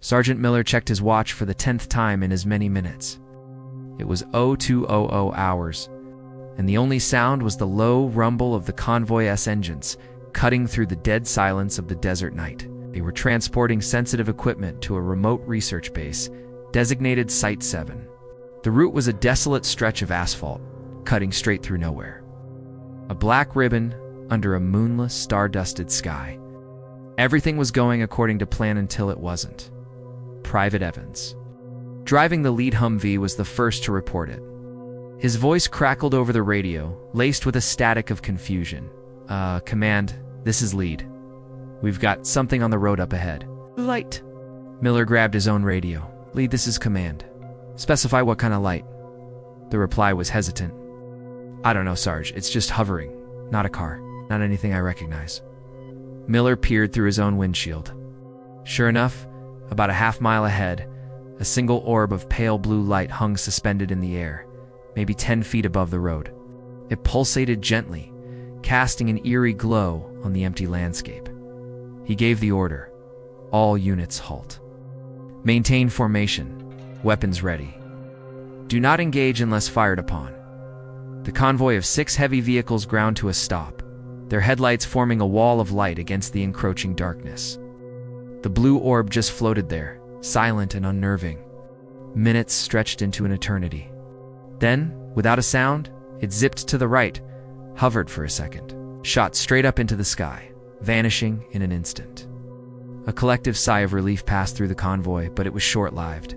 Sergeant Miller checked his watch for the 10th time in as many minutes. It was 0200 hours, and the only sound was the low rumble of the Convoy's engines, cutting through the dead silence of the desert night. They were transporting sensitive equipment to a remote research base, designated Site 7. The route was a desolate stretch of asphalt, cutting straight through nowhere. A black ribbon under a moonless, star-dusted sky. Everything was going according to plan until it wasn't. Private Evans, driving the lead Humvee, was the first to report it. His voice crackled over the radio, laced with a static of confusion. Command, this is Lead. We've got something on the road up ahead. Light. Miller grabbed his own radio. Lead, this is Command. Specify what kind of light. The reply was hesitant. I don't know, Sarge. It's just hovering. Not a car. Not anything I recognize. Miller peered through his own windshield. Sure enough, about a half-mile ahead, a single orb of pale blue light hung suspended in the air, maybe 10 feet above the road. It pulsated gently, casting an eerie glow on the empty landscape. He gave the order. All units halt. Maintain formation. Weapons ready. Do not engage unless fired upon. The convoy of 6 heavy vehicles ground to a stop, their headlights forming a wall of light against the encroaching darkness. The blue orb just floated there, silent and unnerving. Minutes stretched into an eternity. Then, without a sound, it zipped to the right, hovered for a second, shot straight up into the sky, vanishing in an instant. A collective sigh of relief passed through the convoy, but it was short-lived.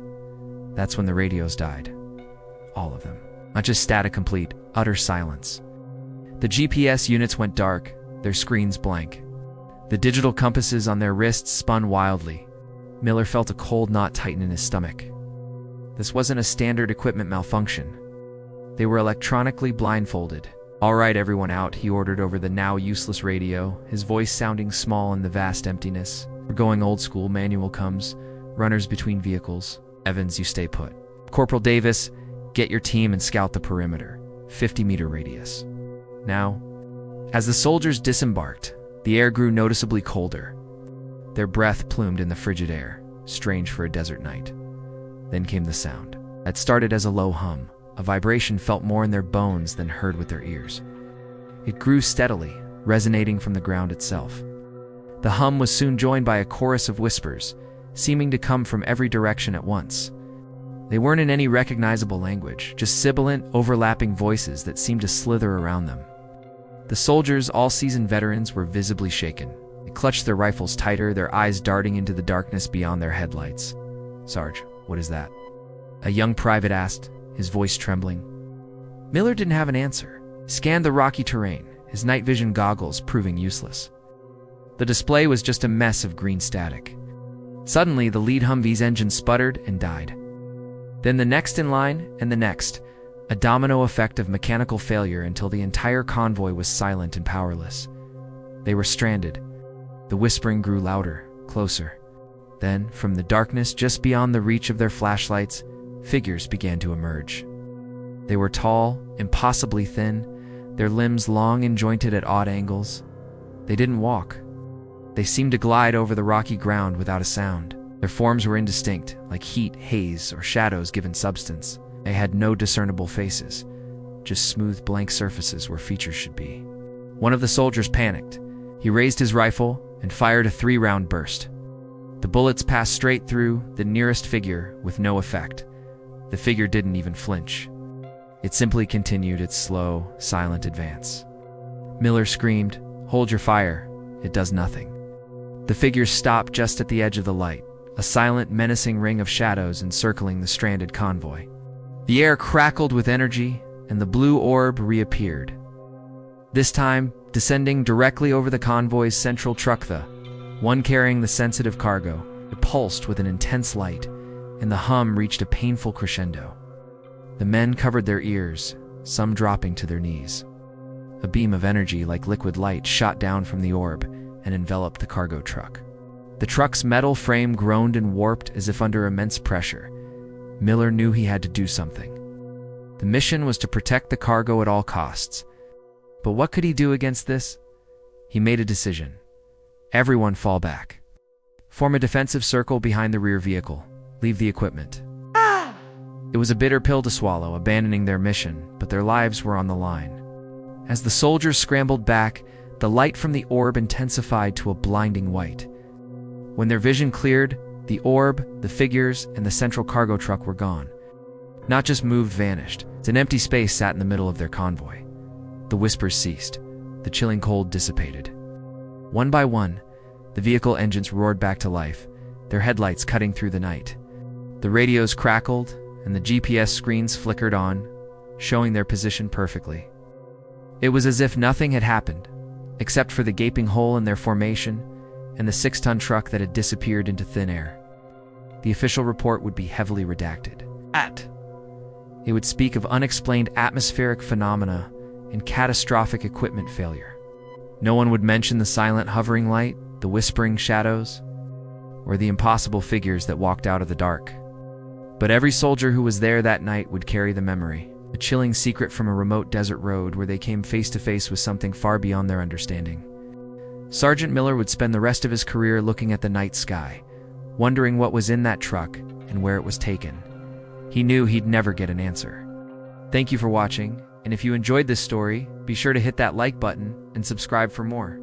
That's when the radios died. All of them. Not just static complete, utter silence. The GPS units went dark, their screens blank. The digital compasses on their wrists spun wildly. Miller felt a cold knot tighten in his stomach. This wasn't a standard equipment malfunction. They were electronically blindfolded. All right, everyone out, he ordered over the now useless radio, his voice sounding small in the vast emptiness. We're going old school, manual comes, runners between vehicles. Evans, you stay put. Corporal Davis, get your team and scout the perimeter, 50-meter radius. Now, as the soldiers disembarked, the air grew noticeably colder. Their breath plumed in the frigid air, strange for a desert night. Then came the sound. It started as a low hum, a vibration felt more in their bones than heard with their ears. It grew steadily, resonating from the ground itself. The hum was soon joined by a chorus of whispers, seeming to come from every direction at once. They weren't in any recognizable language, just sibilant, overlapping voices that seemed to slither around them. The soldiers, all seasoned veterans, were visibly shaken. They clutched their rifles tighter, their eyes darting into the darkness beyond their headlights. Sarge, what is that? A young private asked, his voice trembling. Miller didn't have an answer. He scanned the rocky terrain, his night vision goggles proving useless. The display was just a mess of green static. Suddenly, the lead Humvee's engine sputtered and died. Then the next in line, and the next, a domino effect of mechanical failure until the entire convoy was silent and powerless. They were stranded. The whispering grew louder, closer. Then, from the darkness just beyond the reach of their flashlights, figures began to emerge. They were tall, impossibly thin, their limbs long and jointed at odd angles. They didn't walk. They seemed to glide over the rocky ground without a sound. Their forms were indistinct, like heat, haze, or shadows given substance. They had no discernible faces, just smooth blank surfaces where features should be. One of the soldiers panicked. He raised his rifle and fired a 3-round burst. The bullets passed straight through the nearest figure with no effect. The figure didn't even flinch. It simply continued its slow, silent advance. Miller screamed, "Hold your fire. It does nothing." The figure stopped just at the edge of the light, a silent, menacing ring of shadows encircling the stranded convoy. The air crackled with energy, and the blue orb reappeared. This time, descending directly over the convoy's central truck, the one carrying the sensitive cargo. It pulsed with an intense light, and the hum reached a painful crescendo. The men covered their ears, some dropping to their knees. A beam of energy like liquid light shot down from the orb and enveloped the cargo truck. The truck's metal frame groaned and warped as if under immense pressure. Miller knew he had to do something. The mission was to protect the cargo at all costs. But what could he do against this? He made a decision. Everyone fall back. Form a defensive circle behind the rear vehicle. Leave the equipment. It was a bitter pill to swallow, abandoning their mission, but their lives were on the line. As the soldiers scrambled back, the light from the orb intensified to a blinding white. When their vision cleared, the orb, the figures, and the central cargo truck were gone. Not just moved, vanished. An empty space sat in the middle of their convoy. The whispers ceased. The chilling cold dissipated. One by one, the vehicle engines roared back to life, their headlights cutting through the night. The radios crackled, and the GPS screens flickered on, showing their position perfectly. It was as if nothing had happened, except for the gaping hole in their formation and the 6-ton truck that had disappeared into thin air. The official report would be heavily redacted. It would speak of unexplained atmospheric phenomena and catastrophic equipment failure. No one would mention the silent hovering light, the whispering shadows, or the impossible figures that walked out of the dark. But every soldier who was there that night would carry the memory, a chilling secret from a remote desert road where they came face to face with something far beyond their understanding. Sergeant Miller would spend the rest of his career looking at the night sky, wondering what was in that truck and where it was taken. He knew he'd never get an answer. Thank you for watching, and if you enjoyed this story, be sure to hit that like button and subscribe for more.